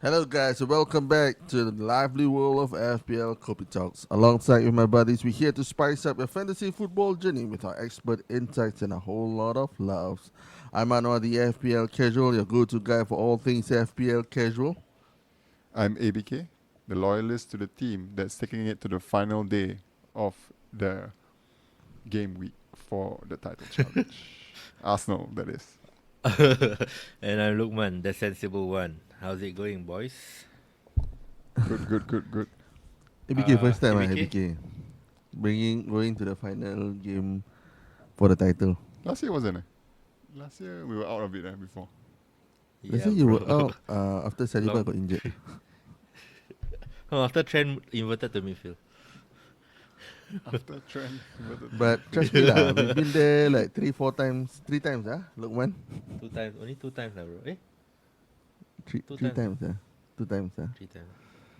Hello guys, and welcome back to the lively world of FPL Copy Talks. Alongside with my buddies, we're here to spice up your fantasy football journey with our expert insights and a whole lot of laughs. I'm Anwar, the FPL Casual, your go-to guy for all things FPL Casual. I'm ABK, the loyalist to the team that's taking it to the final day of the game week for the title challenge. Arsenal, that is. And I'm Lukman, the sensible one. How's it going, boys? Good. ABK, first time, ABK? ABK. Going to the final game for the title. Last year wasn't it? Last year we were out of it before. Let's say you bro. were out after Saliba got injured. After Trent inverted to midfield. After Trent. But trust me lah, we've been there like 3 times, Lukman? Only two times, bro. Three Two times, times. 2 times. 3 times.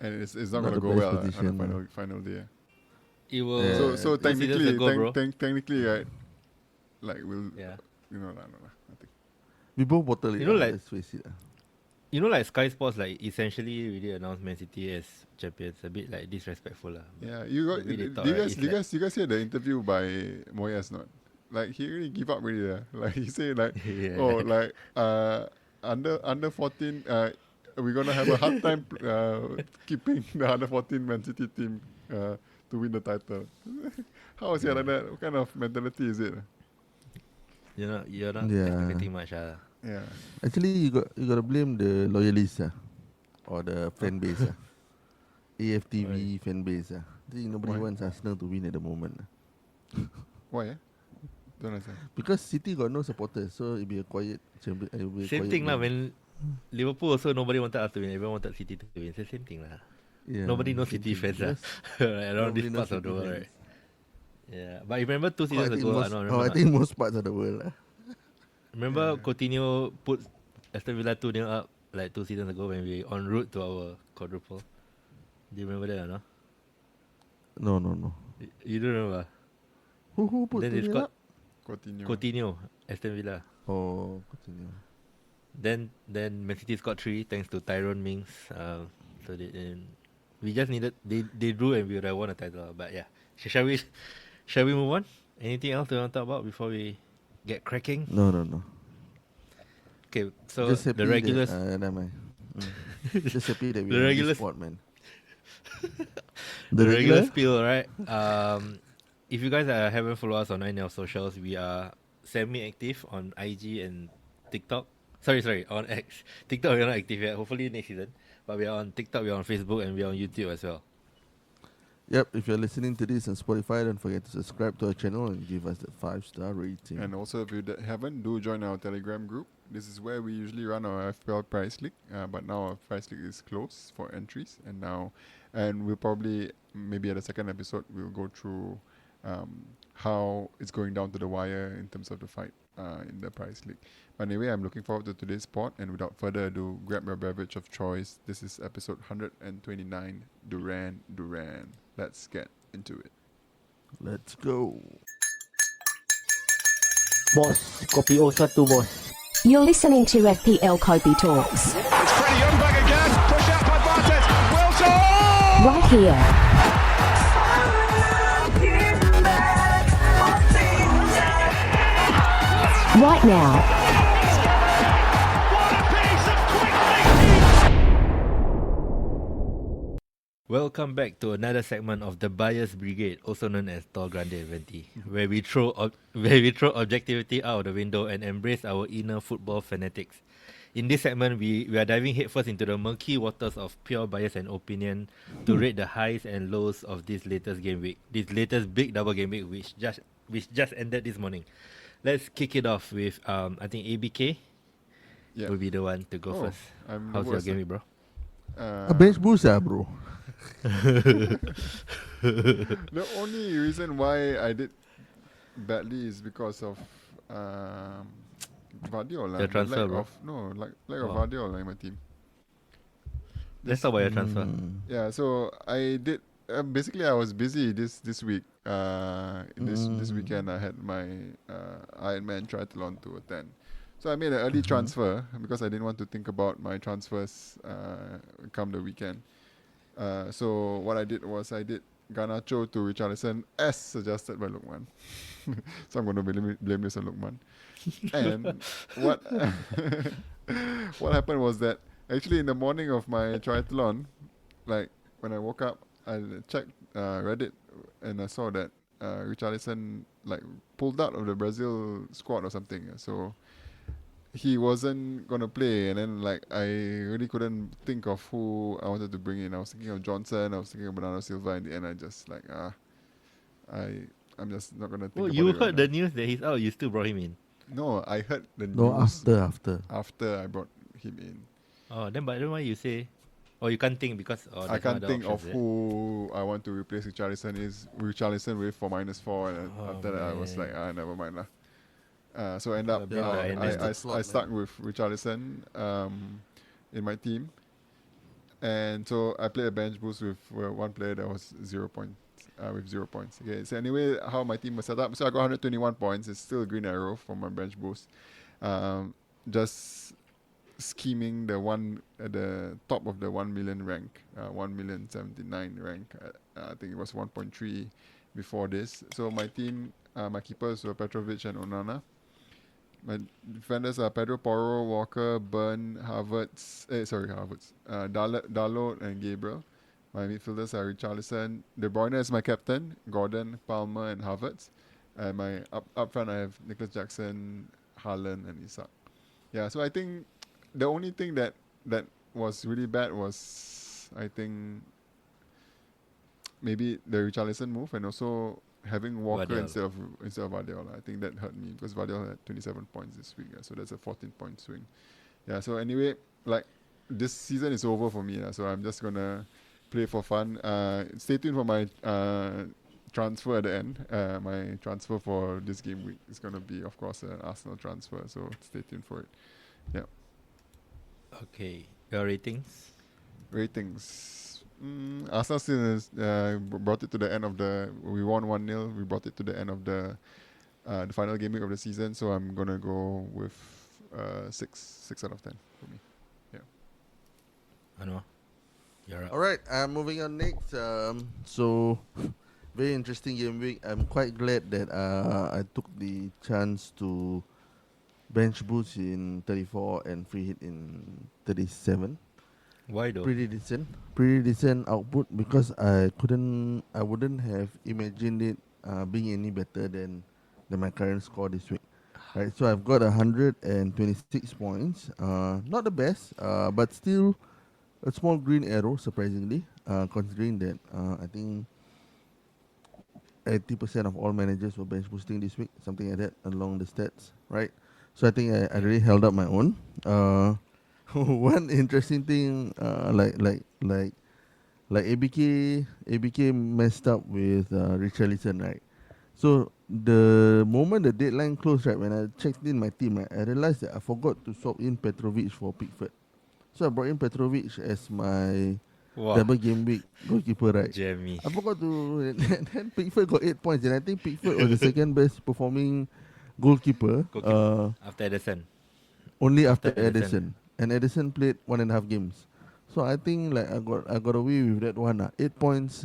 And it's Not not going to the go best well on position, the final day. It will. Yeah. So two seasons technically, ago, bro. technically, right? Like we'll, Yeah. no, I think. We both bottle it, You know, like- let's face it. You know, like Sky Sports, like essentially really announced Man City as champions. A bit like disrespectful, lah. Yeah, you got. The way they Do talk, you right, guys, it's do you guys, you guys hear the interview by Moyes? Not like he really give up already. Like he say like, Yeah. oh, like under 14, we're gonna have a hard time keeping the under 14 Man City team to win the title. How is it like that? What kind of mentality is it? You're not Yeah. expecting much, Yeah, Actually, you got to blame the loyalists or the fan base. AFTV fan base. I think nobody Why? wants Arsenal to win at the moment. why? Don't understand. Because City got no supporters, so it'll be a quiet champion. It'll be a Same quiet thing lah. game. When Liverpool also nobody wanted us to win. Everyone wanted City to win. It's the same thing lah. Yeah, Nobody knows same City thing. fans Because around nobody these knows parts of the City world, fans. right? Yeah, but you remember 2 I seasons think ago? most, remember I not? think most parts of the world. Remember Coutinho put Aston Villa 2-0 up like 2 seasons ago when we en route to our quadruple. Do you remember that or no? No. You don't remember? Who put Then they 2-0 scored up? Coutinho, Aston Villa. Oh, continue. Then Man City scored 3 thanks to Tyrone Mings. So we just needed they drew and we would have won a title. But yeah, shall we move on? Anything else we want to talk about before we get cracking? No. Okay, so Just happy the regulars. That, never mind. Just happy that we The are in regulars- this sport, man. The regular spiel, right? If you guys haven't followed us on any of our socials, we are semi-active on IG and TikTok. Sorry, on X. TikTok we're not active yet. Hopefully next season. But we are on TikTok, we are on Facebook, and we are on YouTube as well. Yep, if you're listening to this on Spotify, don't forget to subscribe to our channel and give us that 5-star rating. And also, if you haven't, do join our Telegram group. This is where we usually run our FPL Price League, but now our Price League is closed for entries. And we'll probably, maybe at the second episode, we'll go through how it's going down to the wire in terms of the fight in the Price League. But anyway, I'm looking forward to today's spot, and without further ado, grab your beverage of choice. This is episode 129, Duran. Let's get into it. Let's go. Bos, kopi O1 bos. You're listening to FPL Kobe Talks. It's Freddie Young back again. Pushed out by Bartes. Wilson! Right here. Right now. What a piece of quick thinking! Welcome back to another segment of the Bias Brigade, also known as Tall Grande Venti, where we throw objectivity out of the window and embrace our inner football fanatics. In this segment, we are diving headfirst into the murky waters of pure bias and opinion to rate the highs and lows of this latest game week, this latest big double game week, which just ended this morning. Let's kick it off with I think ABK will be the one to go first. I'm How's the your worst, game week, bro? A bench boost, bro. The only reason why I did badly is because of Gvardiol. The transfer, bro. Lack of Oh. Gvardiol in my team. Let's talk about your transfer. Yeah, so I did. Basically, I was busy this week. This weekend, I had my Ironman triathlon to attend. So I made an early transfer because I didn't want to think about my transfers come the weekend. So what I did was I did Garnacho to Richarlison as suggested by Lukman. So I'm going to blame this on Lukman. And what what happened was that actually in the morning of my triathlon, like when I woke up, I checked Reddit and I saw that Richarlison like pulled out of the Brazil squad or something. So he wasn't gonna play, and then like I really couldn't think of who I wanted to bring in. I was thinking of Johnson, I was thinking of Bernardo Silva. In the end, I just like I'm just not gonna think Oh, about you it right heard the now. news that he's out. You still brought him in. No, I heard the No, news after. after I brought him in. Oh, then why you say? Oh, you can't think because I there's no can't other think of options, who I want to replace Richarlison with for -4, and Oh, after that I was like, man. never mind lah. So end up Yeah, I understand. I stuck with Richarlison in my team, and so I played a bench boost with one player that was 0 points. With 0 points. Okay, so anyway, how my team was set up. So I got 121 points. It's still a green arrow for my bench boost. Just scheming the one at the top of the 1 million rank, 1,079,000 rank. I think it was 1.3 before this. So my team, my keepers were Petrovic and Onana. My defenders are Pedro Porro, Walker, Burn, Havertz, Dalot and Gabriel. My midfielders are Richarlison. De Bruyne is my captain, Gordon, Palmer and Havertz. And my up front I have Nicholas Jackson, Haaland and Isak. Yeah, so I think the only thing that was really bad was I think maybe the Richarlison move and also having Walker Gvardiol. instead of Gvardiol. I think that hurt me because Gvardiol had 27 points this week, so that's a 14-point swing. Yeah, so anyway, like this season is over for me, so I'm just gonna play for fun. Stay tuned for my transfer at the end. My transfer for this game week is gonna be, of course, an Arsenal transfer, so stay tuned for it. Yeah. Okay, your ratings. Ratings. Arsenal still brought it to the end of the. We won 1-0. We brought it to the end of the final game week of the season. So I'm gonna go with 6 out of 10 for me. Yeah. Anwar, you're up. All right, moving on next. So very interesting game week. I'm quite glad that I took the chance to bench boost in 34 and free hit in 37. Why though? Pretty decent output because I wouldn't have imagined it being any better than my current score this week. Right, so I've got 126 points. Not the best, but still a small green arrow, surprisingly, considering that I think 80% of all managers were bench boosting this week, something like that, along the stats, right? So I think I really held up my own. One interesting thing, like ABK messed up with Richarlison, right? So the moment the deadline closed, right, when I checked in my team, right, I realized that I forgot to swap in Petrovic for Pickford. So I brought in Petrovic as my Wow, double game week goalkeeper, right? Jamie. I forgot to. And then Pickford got 8 points, and I think Pickford was the second best performing goalkeeper. After Edison. Only after After Ederson. Edison, and Edison played 1.5 games. So I think like I got away with that one. 8 points,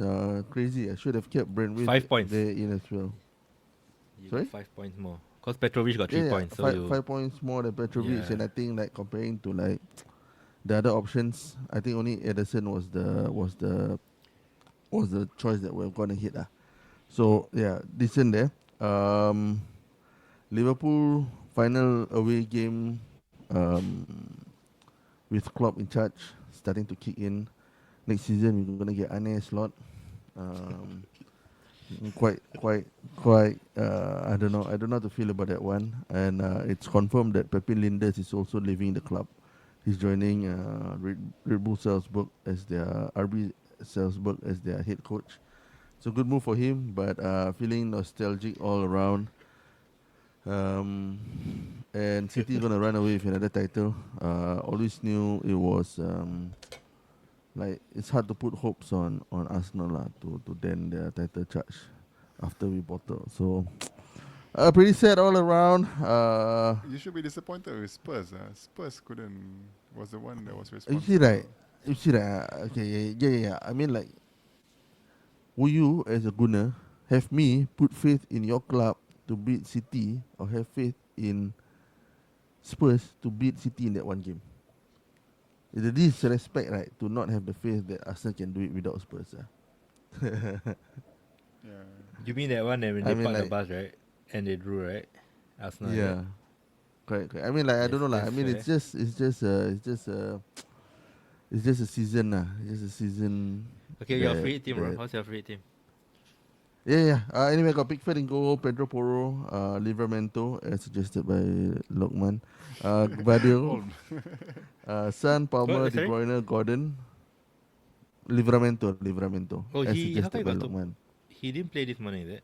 crazy. I should have kept Brentwood 5 points. there in as well. You Sorry? got 5 points more. Because Petrovic got 3 points. So five, you 5 points more than Petrovic, Yeah. and I think like comparing to like the other options, I think only Edison was the choice that we're gonna hit. So yeah, decent there. Liverpool final away game with Klopp in charge starting to kick in. Next season we're gonna get Ane slot. Quite. I don't know how to feel about that one. And it's confirmed that Pepin Linders is also leaving the club. He's joining Red Bull Salzburg as their RB Salzburg as their head coach. So good move for him, but feeling nostalgic all around. And City gonna run away with another title. Always knew it was like it's hard to put hopes on Arsenal to then their title charge after we bottle. So Pretty sad all around. You should be disappointed with Spurs. Spurs was the one that was You responsible. see right? You see right? Okay, yeah. I mean, like, will you, as a gunner, have me put faith in your club to beat City, or have faith in Spurs to beat City in that one game? It's a disrespect, right, to not have the faith that Arsenal can do it without Spurs. Yeah. You mean that one that when I they mean, parked the like, bus, right? And they drew, right? Arsenal. yeah, correct. I mean, like, I don't know, like, I That's mean, fair. it's just a season, It's just a season. Okay, your that- free hit team, bro. that- How's your free hit team? Yeah. Anyway, I got Pickford in goal, Pedro Porro, Livramento, as suggested by Lokman, Gvardiol, Son, Palmer, De Sorry? Bruyne, Gordon, Livramento, Oh, as how suggested come by he got to? Lokman. He didn't play this morning, is it?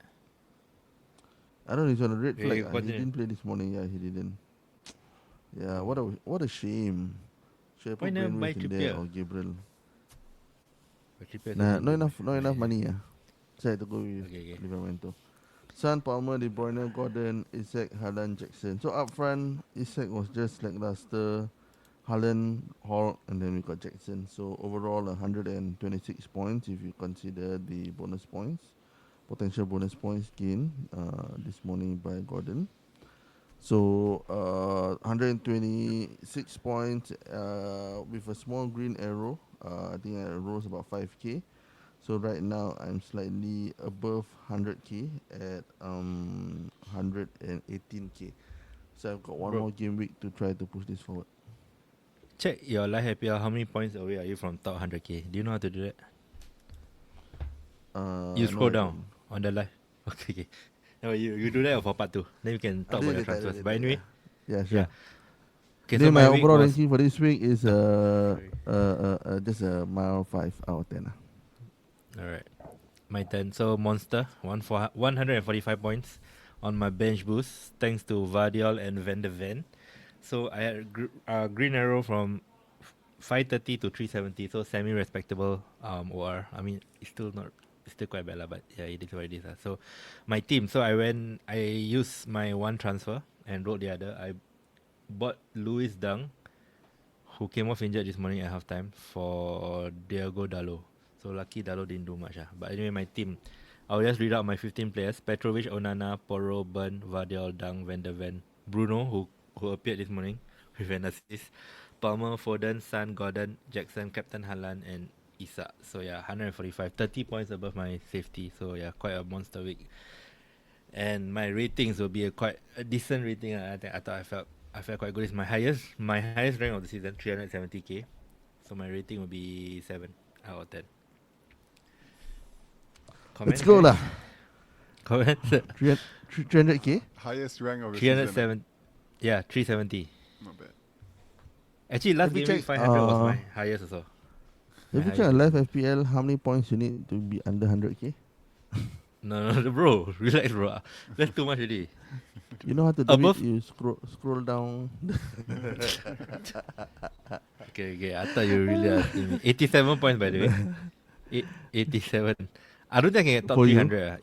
I don't know, he's on a red Yeah, flag. he He continue. didn't play this morning. Yeah, he didn't. Yeah, what a shame. Should have Why put never buy Brainwaves in there Trippier? or Gabriel. But Trippier Nah, doesn't not do much. enough money. So I had to go with Okay. Livramento. Son, Palmer, De Bruyne, Gordon, Isak, Haaland, Jackson. So up front, Isak was just lackluster. Haaland, Hall, and then we got Jackson. So overall, 126 points if you consider the bonus points, potential bonus points gained this morning by Gordon. So 126 points with a small green arrow. I think I rose about 5k. So right now I'm slightly above 100k at 118k. So I've got one Bro. more game week to try to push this forward. Check your live IPL. How many points away are you from top 100k? Do you know how to do that? You No, scroll I down on the live. Okay. No, you do that for part 2. Then we can talk about your transfers. But anyway, Yeah, sure. yeah. Okay, Then so my my week overall was ranking for this week is just a mile 5 out of 10. alright. My turn. So Monster, 145 points on my bench boost, thanks to Gvardiol and Van de Ven. So I had green arrow from 530 to 370, so semi-respectable OR. I mean, it's still quite bad, but yeah, it is what it is. So my team, so I used my one transfer and wrote the other. I bought Luis Dung, who came off injured this morning at halftime, for Diego Dalot. So lucky Dalot didn't do much. But anyway, my team, I'll just read out my 15 players: Petrovic, Onana, Porro, Burn, Gvardiol, Dung, Van der Ven, Bruno, who appeared this morning with an assist, Palmer, Foden, Son, Gordon, Jackson, Captain Haaland, and Isak. So yeah, 145, 30 points above my safety. So yeah, quite a monster week. And my ratings will be quite a decent rating. I thought I felt quite good. It's my highest rank of the season, 370k. So my rating will be 7 out of 10. Let's go lah. Comment. 300k. Highest rank of the season. 307. Yeah, 370. Not bad. Actually, last Let me game week check, 500 was my highest also. If you My check on highest. live FPL, how many points you need to be under 100k? No, bro, relax, bro. That's too much already. You know how to do Above? it? You scroll down. Okay. I thought you really asking me. 87 points, by the way. 87. I don't think I can get top For you? 300.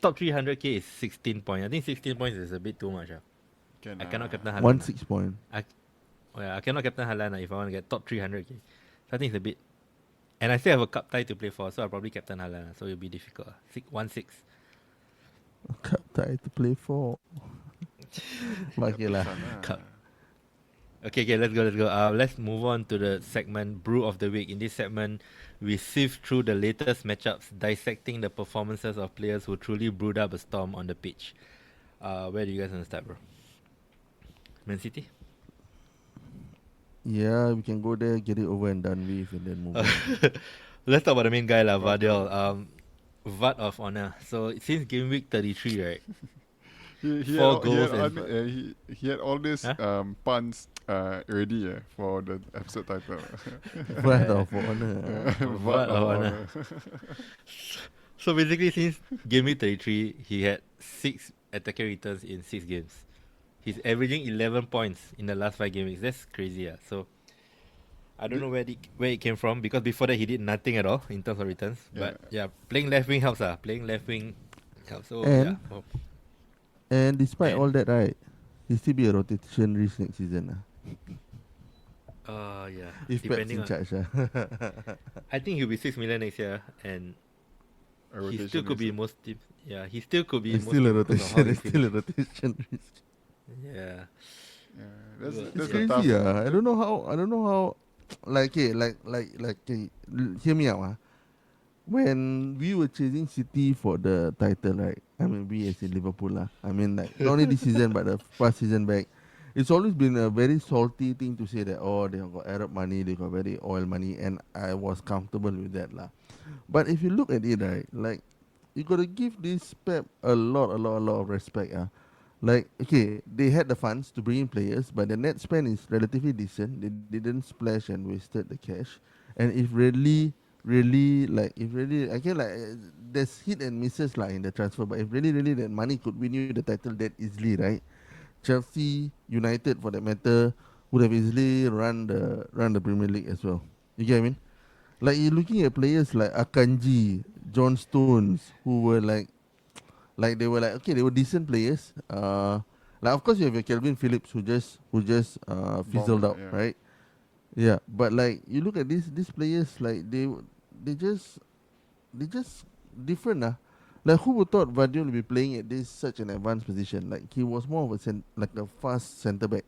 Top 300k is 16 points. I think 16 points is a bit too much. I cannot captain Haaland. 6 point. I cannot captain Haaland if I want to get top 300k. So I think it's a bit. And I still have a cup tie to play for, so I'll probably captain Haaland. So it'll be difficult. 1-6. Cup tie to play for. Okay lah. Cup. Okay, let's go. Let's move on to the segment Brew of the Week. In this segment, we sift through the latest matchups, dissecting the performances of players who truly brewed up a storm on the pitch. Where do you guys want to start, bro? Man City? Yeah, we can go there, get it over and done with, and then move on. Let's talk about the main guy, Gvardiol. Vard of honor. So since game week 33, right? He 4 goals and he had all these puns ready for the episode title. Vard of honor. Vard of honor. So basically, since game week 33, he had 6 attacking returns in 6 games. He's averaging 11 points in the last 5 game weeks. That's crazy. So I don't know where it came from, because before that he did nothing at all in terms of returns. Yeah. But yeah, playing left wing helps. Playing left wing helps. So And- yeah. And despite And- all that, right, he still be a rotation risk next season. Yeah. If Pep's Depending in on, charge. I think he'll be 6 million next year, and A he rotation still could be risk. most teams. Yeah, he still could be It's most still a teams because of how rotation. he It's still a finished. rotation risk. Yeah. Yeah, that's But, It's that's a yeah. tough. crazy. I don't know how. I don't know how. Like, okay, hear me out. When we were chasing City for the title, right? I mean, we as in Liverpool, lah. I mean, like not only this season but the past season back. It's always been a very salty thing to say that they have got Arab money, they got very oil money, and I was comfortable with that, lah. But if you look at it, right, like you gotta give this Pep a lot of respect, Like, okay, they had the funds to bring in players, but the net spend is relatively decent. They didn't splash and wasted the cash. And if really, I can like, there's hit and misses like in the transfer, but if really that money could win you the title that easily, right? Chelsea, United, for that matter, would have easily run the Premier League as well. You get what I mean? Like you're looking at players like Akanji, John Stones, who were like they were like okay, they were decent players. Like of course you have your Kelvin Phillips who just fizzled Bomb, out, yeah. right? Yeah, but like you look at these players, like they just they just different. Like who would thought Gvardiol would be playing at this such an advanced position? Like he was more of like a fast centre back,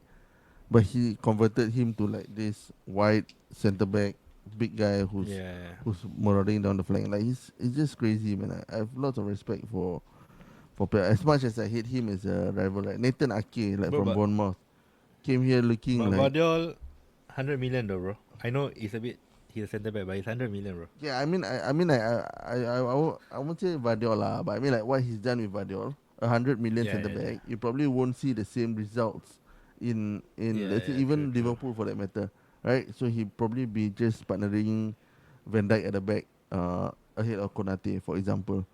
but he converted him to like this wide centre back, big guy Yeah. who's marauding down the flank. Like he's just crazy, man. I have lots of respect for Pep. As much as I hate him as a rival, like Nathan Ake, like from But Bournemouth, came here looking like Gvardiol, 100 million though, bro. I know it's a bit. He's a centre back, but it's 100 million, bro. yeah. I won't say Gvardiol lah, but I mean like what he's done with Gvardiol, 100 million Yeah, centre yeah, back, yeah. you probably won't see the same results in Yeah, let's say yeah, even true. Liverpool for that matter, right? So he probably be just partnering Van Dijk at the back, ahead of Konate, for example.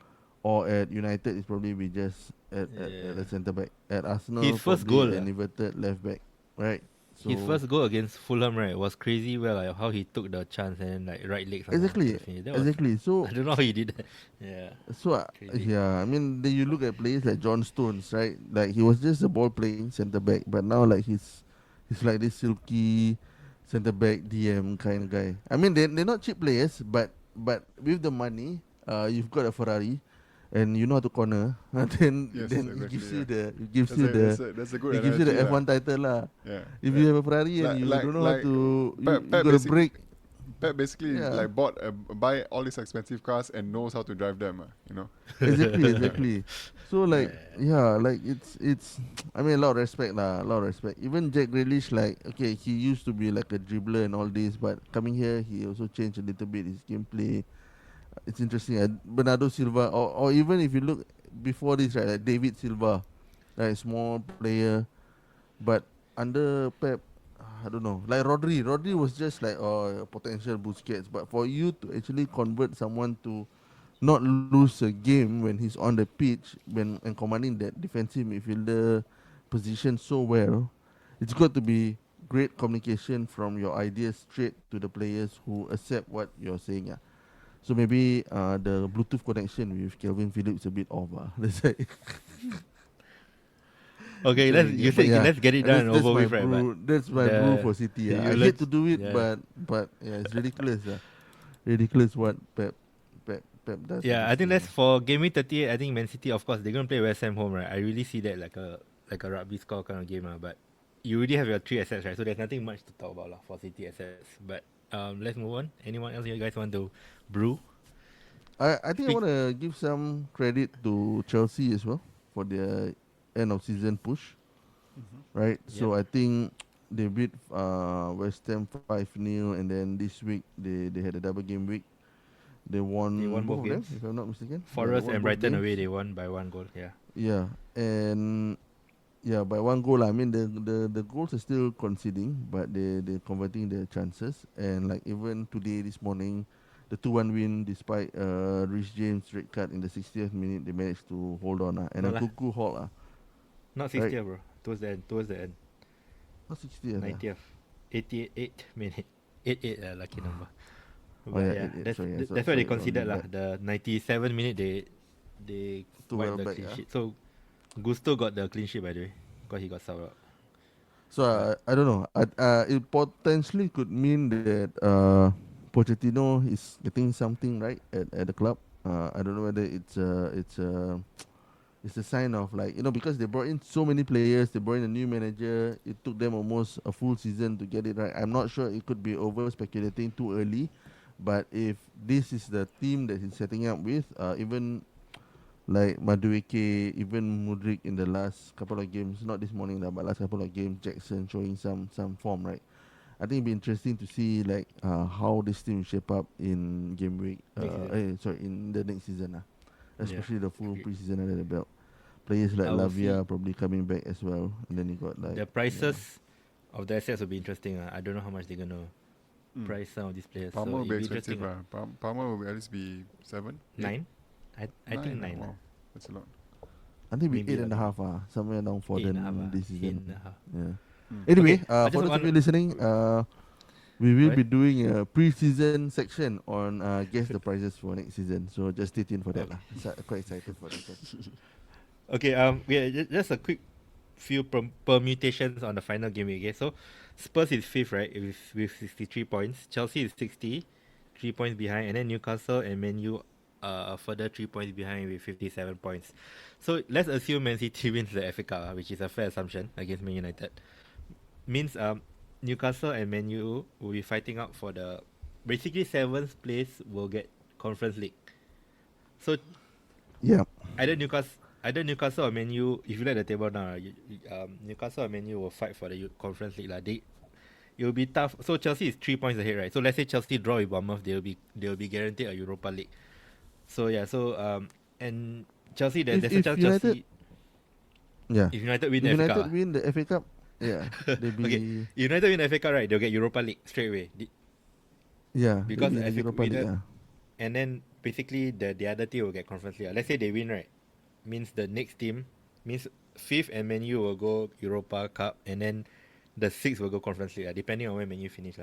Or at United, it's probably be just at the Yeah. centre back. At Arsenal, His first probably goal, an inverted left back, right? So his first goal against Fulham, right, was crazy. Well, like how he took the chance and like right leg somehow to exactly, finish. That was, exactly. I don't know how he did that. Yeah, crazy. Yeah, I mean, then you look at players like John Stones, right? Like he was just a ball playing centre back, but now like he's like this silky centre back DM kind of guy. I mean, they're not cheap players, but with the money, you've got a Ferrari, and you know how to corner. Then Yes, then exactly, it gives yeah. you That's a good it gives you the analogy, F1 title lah. Yeah. If you have a Ferrari and Like- you like- don't know like how to, you Pep gotta basic- brake. Pep basically Yeah. like buy all these expensive cars and knows how to drive them, you know. Exactly. So like like it's I mean a lot of respect lah, a lot of respect. Even Jack Grealish, like okay, he used to be like a dribbler and all this, but coming here he also changed a little bit his gameplay. It's interesting. Bernardo Silva, or even if you look before this, right, like David Silva, like small player, but under Pep, I don't know. Like Rodri was just like a potential Busquets, but for you to actually convert someone to not lose a game when he's on the pitch and commanding that defensive midfielder position so well, it's got to be great communication from your ideas straight to the players who accept what you're saying. Yeah. So maybe the Bluetooth connection with Kelvin Phillips a bit off. Let's say. Okay, let's get it done and That's over my with, right? brew. But That's my the- brew for City. you I hate let's- to do it, yeah. but yeah, it's ridiculous. Ridiculous what Pep does. Yeah, with I this think team. that's for Game Week 38. I think Man City, of course, they're gonna play West Ham home, right? I really see that like a rugby score kind of game, but you already have your 3 assets, right? So there's nothing much to talk about for City assets. But let's move on. Anyone else you guys want to brew? I think I want to give some credit to Chelsea as well for their end of season push, right? So I think they beat West Ham 5-0, and then this week they had a double game week. They won both of them, games. if I'm not mistaken. Forest they won and both Brighton games. away, they won by 1 goal. Yeah. Yeah, and by 1 goal. I mean the goals are still conceding, but they're converting their chances. And like even today, this morning, the 2-1 win despite Rhys James red card in the 60th minute, they managed to hold on. And No a lah. cuckoo halt. Not 60th, bro. Towards the end. Not 60th. 90th. 88 minute. 88, lucky number. Oh, But yeah, yeah, 88, that's sorry, yeah, that's so- why they sorry, considered wrong lah. The 97 minute they To wiped well the back, clean yeah. sheet. So Gusto got the clean sheet by the way, because he got subbed out. So I don't know. It potentially could mean that Pochettino is getting something right at the club. I don't know whether it's a sign of, like, because they brought in so many players, they brought in a new manager. It took them almost a full season to get it right. I'm not sure, it could be over speculating too early, but if this is the team that he's setting up with, even like Madueke, even Mudrik in the last couple of games, not this morning but last couple of games, Jackson showing some form, right? I think it'd be interesting to see like how this team will shape up in game week. In the next season, especially the full preseason under the belt. Players like I will Lavia probably coming back as well, and then you got like The prices of the assets will be interesting. I don't know how much they're gonna price some of these players. Palmer so will it'll be be expensive. interesting. Palmer will at least be 7. 9? I think 9. Wow, that's a lot. I think we Maybe 8.5, somewhere around for them this season. 8.5. Yeah. Anyway, Okay, I for just those of want- you listening, we will be Right. doing a pre-season section on guess the prizes for next season. So just stay tuned for that. Quite excited for that. Okay, just a quick few permutations on the final game. Okay, so Spurs is 5th, right, with 63 points. Chelsea is 60, 3 points behind, and then Newcastle and Man U further 3 points behind with 57 points. So let's assume Man City wins the FA Cup, which is a fair assumption against Man United. Means Newcastle and Man U will be fighting out for the basically 7th place will get Conference League. So Yeah. either Newcastle or Man U, if you look at the table now, Newcastle or Man U will fight for the Conference League. It will be tough. So Chelsea is 3 points ahead, right? So let's say Chelsea draw with Bournemouth, they will be guaranteed a Europa League. So yeah, and Chelsea, there's a If chance United- Chelsea. Yeah. If United win If the FA United Cup, win the FA Cup, yeah, they'll be okay. United win the FA Cup, right? They'll get Europa League straight away. yeah, Because they'll be in FA Europa League, winner- And then basically the other team will get Conference League. Let's say they win, right? Means the next team means 5th and Man U will go Europa Cup, and then the 6th will go Conference League, depending on where Man U finish.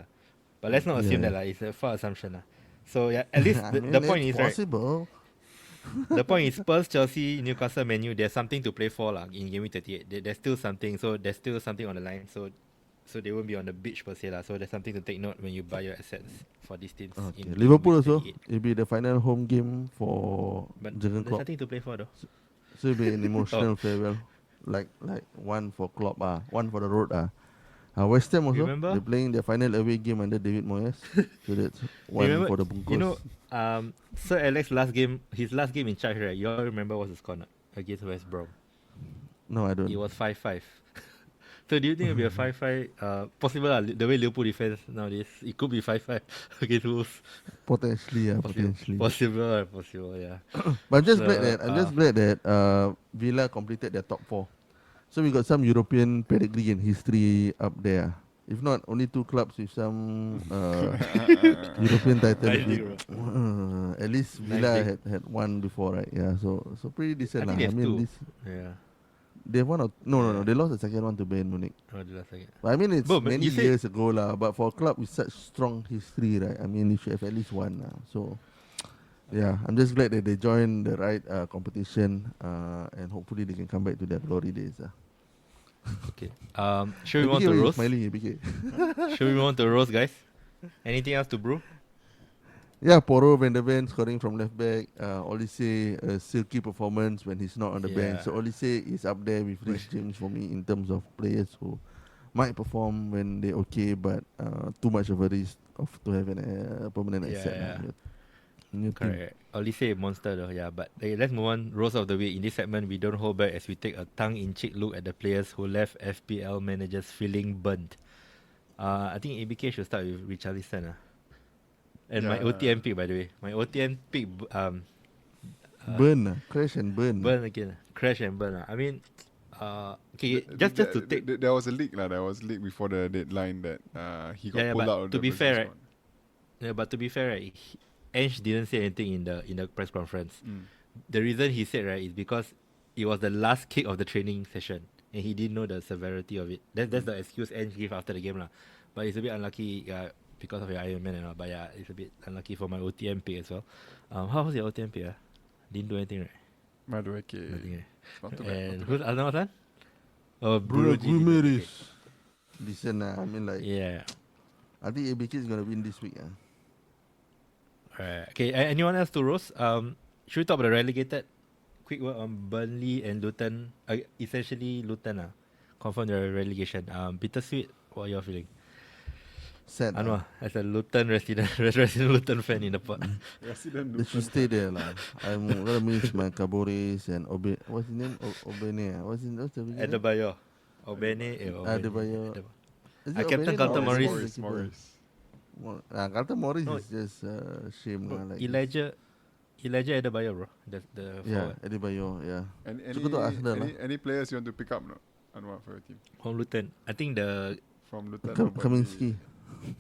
But let's not assume Yeah. that it's a far assumption. So yeah, at least I the mean, point it's is right. possible. The point is Spurs, Chelsea, Newcastle, Man U, there's something to play for in game week 38. There's still something. So there's still something on the line. So they won't be on the beach per se. So there's something to take note when you buy your assets for these teams. Okay. In game Liverpool week also, 38. it'll be the final home game for But Jurgen there's Klopp. nothing to play for though. So it'll be an emotional farewell, like one for Klopp, one for the road. West Ham also, Remember? they're playing their final away game under David Moyes. So that's one Remember, for the Bunkos. you know, Sir Alex his last game in charge, right? You all remember what's the score not? Against West Brom. No, I don't. It was 5-5. So do you think it'll be a 5-5? Possible the way Liverpool defense nowadays, it could be 5-5 against Wolves. Potentially, potentially. Possible, yeah. But I'm just So, glad that Villa completed their top 4. So we got some European pedigree and history up there. If not, only 2 clubs with some European title. At least Villa had one before, right? Yeah, so pretty decent. I think I mean, there's 2. this Yeah. they won or no, they lost the second one to Bayern Munich. Oh, the last second. But I mean, it's But many you said- years ago lah. But for a club with such strong history, right? I mean, you should have at least one. So yeah, I'm just glad that they joined the right competition, and hopefully they can come back to their glory days. Okay. Should we want to roast? Smiling, ABK. Should we want to roast, guys? Anything else to brew? Yeah, Porro Van der Ven scoring from left back. Olise, a silky performance when he's not on the bench. So Olise is up there with Rich James for me in terms of players who might perform when they're okay, but too much of a risk to have a permanent asset. New team. Correct. Olise monster though, yeah. But let's move on. Roast of the week. In this segment, we don't hold back as we take a tongue-in-cheek look at the players who left FPL managers feeling burnt. I think ABK should start with Richarlison. And my OTM pick, by the way. My OTM pick, burn, crash and burn. burn again. Crash and burn. I mean, okay, just to take... There was a leak There was a leak before the deadline that he got pulled but out of to the be fair, Brazil right? Yeah, but to be fair, right, Ange didn't say anything in the press conference. The reason he said, right, is because it was the last kick of the training session and he didn't know the severity of it. That's the excuse Ange gave after the game lah. But it's a bit unlucky because of your Iron Man and all. But yeah, it's a bit unlucky for my OTM pick as well. How was your OTM pick? Didn't do anything, right? Madueke. Nothing, eh. Not too bad. And Not too who's bad. another one? Oh, Bruno Brew GD. Guimaraes. Decent. I mean, like, Yeah. I think ABK is gonna win this week. Alright. Okay. Anyone else to roast? Should we talk about the relegated? Quick word on Burnley and Luton. Essentially, Luton confirmed their relegation. Bittersweet. What are you feeling? Sad. Anwar, as a Luton resident, resident Luton fan in the pod. Resident They should stay there, lah. I'm gonna miss my Cabores and What's his name? Obene. What's the beginning? Adebayor. Obene. Adebayor. Is it Captain Obene? Carlton No, Morris. it's Morris. Carlton Morris No. is just shame, lah. Like Elijah Adebayor, bro. That's the Yeah, forward. Adebayor. Yeah. And Suka tu Arsenal lah. any players you want to pick up, no? Anwar, for your team? From Luton. I think the From Luton. or Kaminsky. the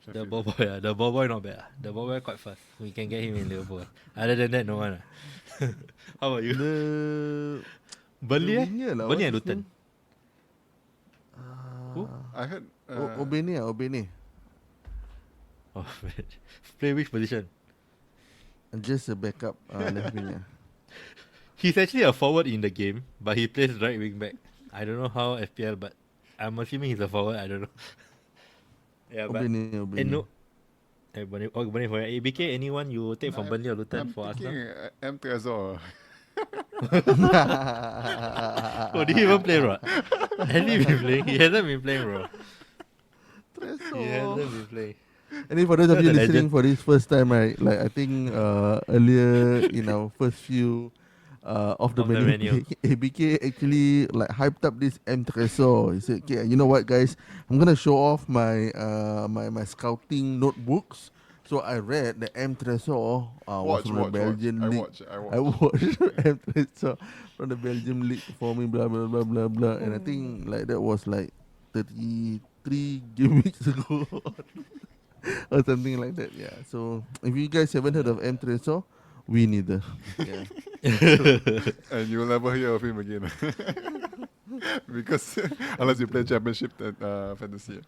Sheffield. ball boy, the ball boy not bad. The ball boy quite fast. We can get him in Liverpool. Other than that, no one. How about you? The Burnley, the winger lah, Burnley and what's his Luton. Who? I heard. Obene. Obene. Oh, play which position? Just a backup left winger. He's actually a forward in the game, but he plays right wing back. I don't know how FPL, but I'm assuming he's a forward. I don't know. Yeah, but Obene. no. Burnley for ABK. Anyone you take from Burnley or Luton I'm for thinking Arsenal? M. Trezor. Oh, did he even play, bro? Has he been playing? He hasn't been playing, bro. He hasn't been playing. And then for those of you That's a listening legend. for this first time, right? Like I think earlier in our first few of the Of the menu, menu. ABK actually like hyped up this M Tresor. He said, "Okay, you know what, guys? I'm gonna show off my my scouting notebooks." So I read the M Tresor was from the Belgian league. I watched M Tresor from the Belgium league performing blah blah blah blah blah, and I think like that was like 33 game weeks ago. Or something like that, yeah. So if you guys haven't heard of M Tresor, we neither. Yeah. And you'll never hear of him again. Because unless you play championship fantasy.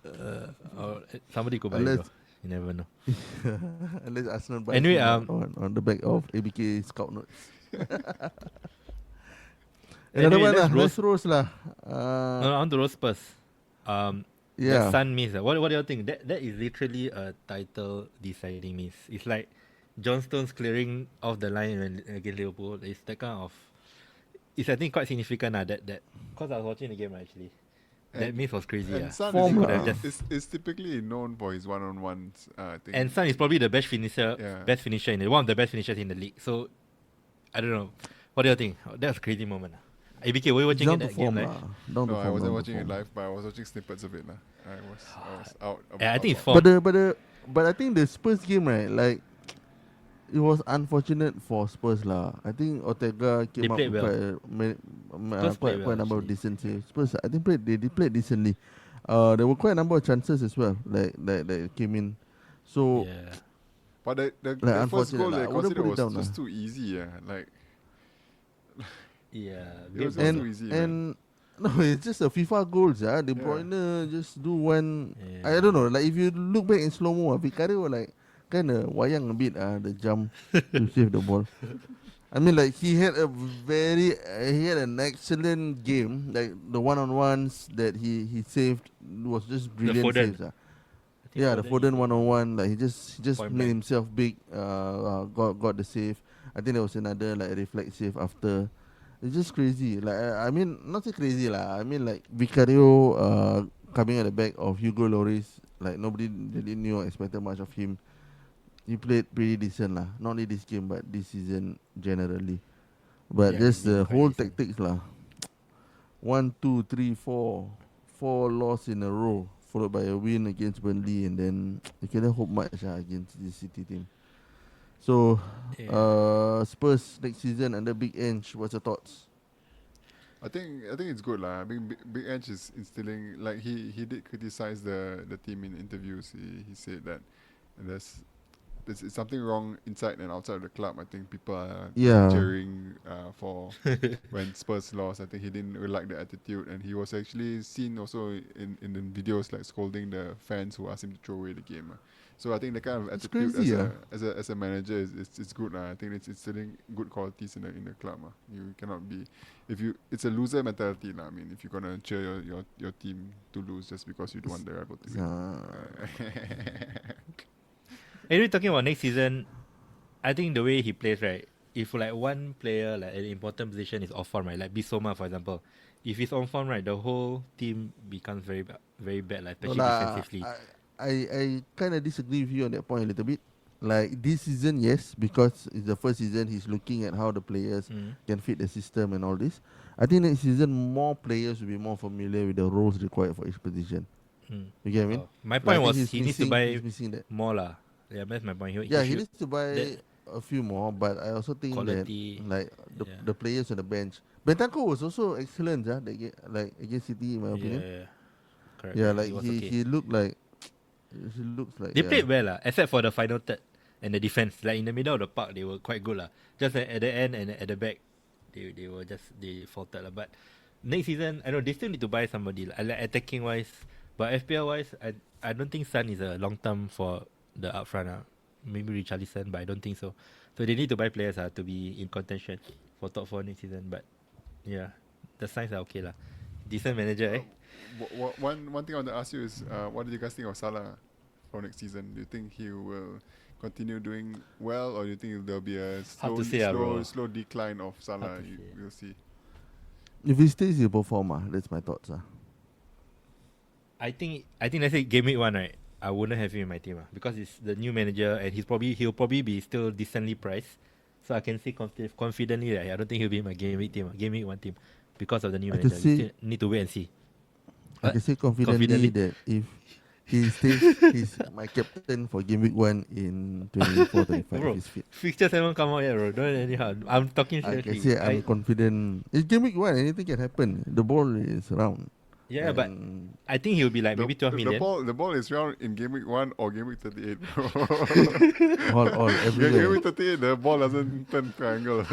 Or somebody could buy it, Unless- though. You never know. Unless Arsenal buys Anyway, him on the back of ABK scout notes. Anyway, Another one, let's let's roast lah. No, I want to roast Spurs. Yeah. The Sun miss. What do you think? That is literally a title deciding miss. It's like John Stones clearing off the line when against Liverpool. It's that kind of. It's I think quite significant. That because I was watching the game actually. That miss was crazy. And Son Form Could lah. have just- is typically known for his one-on-ones. Thing. And Son is probably the best finisher. Yeah. Best finisher in one of the best finishers in the league. So I don't know. What do you think? That was a crazy moment. ABK, were you watching Down it to that game form live? lah. Down to No, I form, wasn't down to watching it form. live, but I was watching snippets of it lah. I was out. I think it's form. form. But I think the Spurs game, right, like it was unfortunate for Spurs lah. I think Ortega They came up played with well. Spurs played quite a well, number of actually. decent saves. Spurs, I think they played decently. There were quite a number of chances as well, like that came in. So Yeah. But the first unfortunate goal lah. they I wouldn't considered put it was down just lah. too easy. Like Yeah. It was Game- also easy, and no, it's just a FIFA goals. De Bruyne just do one. Yeah. I don't know. Like if you look back in slow mo, Vicario like kind of wayang a bit. The jump to save the ball. I mean, like he had he had an excellent game. Like the one-on-ones that he saved was just brilliant Foden. saves. I think Yeah, the Foden one-on-one. Like he just Point made blank. himself big. Got the save. I think there was another like reflex save after. It's just crazy. Like I mean, not say crazy lah. I mean like Vicario coming at the back of Hugo Lloris. Like nobody really knew or expected much of him. He played pretty decent lah. Not only this game but this season generally. But Yeah, just he did the quite whole decent. tactics lah. 1, 2, 3, 4. 4 loss in a row, followed by a win against Burnley, and then you cannot hope much against this City team. So, Yeah. Spurs next season under Big Ange. What's your thoughts? I think it's good lah. I mean, Big Ange is instilling, like he did criticize the team in interviews. He said that there's there's something wrong inside and outside of the club. I think people are Yeah. cheering for when Spurs lost. I think he didn't really like the attitude, and he was actually seen also in the videos like scolding the fans who asked him to throw away the game. So I think the kind of It's attitude crazy, as a manager is it's good. I think it's instilling good qualities in the club. You cannot be it's a loser mentality. I mean, if you're gonna cheer your team to lose just because you don't want the rival to win. Anyway, talking about next season, I think the way he plays, right? If like one player like an important position is off form, right? Like Bissouma, for example, if he's on form, right, the whole team becomes very bad, like especially defensively. I kind of disagree with you on that point a little bit. Like this season, yes, because it's the first season, he's looking at how the players can fit the system and all this. I think next season, more players will be more familiar with the roles required for each position. You get what I mean? My point Like, I was think he needs to buy he's missing that. more lah. Yeah, that's my point. He should- needs to buy that a few more, but I also think quality, that like yeah. the players on the bench. Bentancur was also excellent, like against City in my opinion. Yeah, correct. Yeah, like was he okay. he looked like he looks like They played well lah, except for the final third and the defense. Like in the middle of the park, they were quite good lah. Just like at the end and at the back, they faltered lah. But next season, I know they still need to buy somebody like attacking wise, but FPL wise, I don't think Son is a long term for the upfront. Maybe Richarlison, but I don't think so. So they need to buy players to be in contention for top 4 next season. But yeah, the signs are okay lah. Decent manager, eh? One thing I want to ask you is, what do you guys think of Salah for next season? Do you think he will continue doing well, or do you think there'll be a Hard to say, bro. slow decline of Salah? Hard to say. We'll see. If he stays, he'll perform. That's my thoughts. I think let's say game week 1, right? I wouldn't have him in my team because it's the new manager and he'll probably be still decently priced. So I can say confidently that I don't think he'll be in my game week 1 team because of the new manager. We still need to wait and see. I can say confidently that if he stays, he's my captain for game week 1 in 24-25 Bro, if he's fit. fixtures haven't come out yet, bro. Don't anyhow. I'm talking I seriously. can say I'm confident. It's game week 1, anything can happen. The ball is round. Yeah, but I think he'll be like maybe 12 million. The ball is round in game week 1 or game week 38. all everywhere. Game week 38, the ball doesn't turn triangle.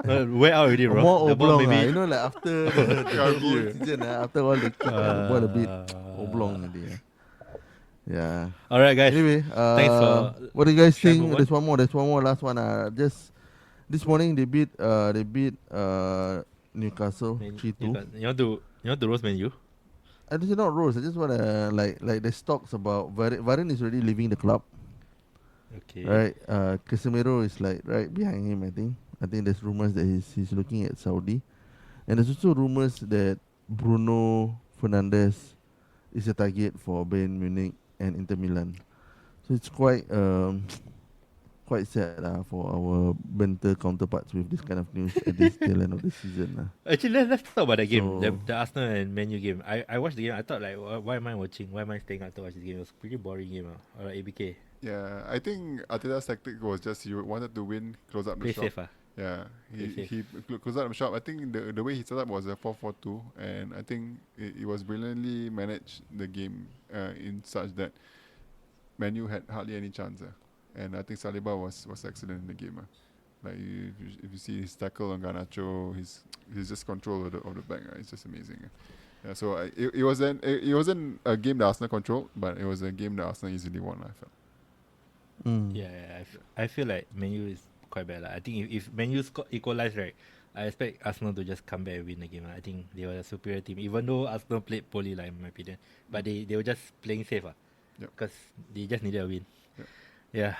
Way out already, bro. More The ball oblong, maybe. like after the whole season, after all the ball a bit oblong already. Yeah. All right, guys. Anyway, Thanks for what do you guys shall I think? move on? There's one more, last one. Just this morning they beat Newcastle 3-2. You want to roast Man U? I just not rose. I just wanna like there's talks about Varane is already leaving the club. Okay. Right. Casemiro is like right behind him. I think there's rumors that he's looking at Saudi, and there's also rumors that Bruno Fernandes is a target for Bayern Munich and Inter Milan. So it's quite sad for our Benter counterparts with this kind of news at this tail end of the season. Actually, let's talk about that game, So- the Arsenal and Man U game. I watched the game. I thought like, why am I watching? Why am I staying out to watch this game? It was a pretty boring game. Alright, ABK. Yeah, I think Arteta's tactic was just he wanted to win, close up the Play shop. safe. Yeah, Play safe. he closed out the shop. I think the way he set up was a 4-4-2, and I think it was brilliantly managed the game in such that Man U had hardly any chance. And I think Saliba was excellent in the game. Like if you see his tackle on Garnacho, his just control of the back. It's just amazing. Yeah, so it wasn't a game that Arsenal controlled, but it was a game that Arsenal easily won. I felt. Yeah, I feel like Man U is quite bad. I think if Man U equalize, right, I expect Arsenal to just come back and win the game. I think they were a superior team, even though Arsenal played poorly, like, in my opinion. But they were just playing safe, Yep. because they just needed a win. Yep. Yeah.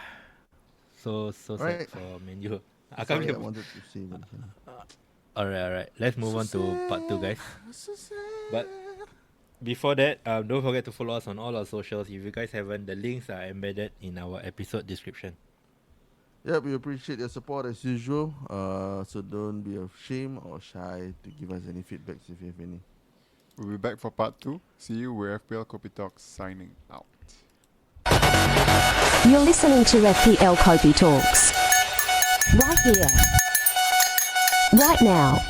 So sad Right. for Man U. I can't Sorry, I believe. wanted to say. Alright. Let's move on to part 2, guys. But before that, don't forget to follow us on all our socials. If you guys haven't, the links are embedded in our episode description. Yeah, we appreciate your support as usual. So don't be ashamed or shy to give us any feedbacks if you have any. We'll be back for part 2. See you. We're FPL Copy Talks signing out. You're listening to FPL Kopi Talks. Right here. Right now.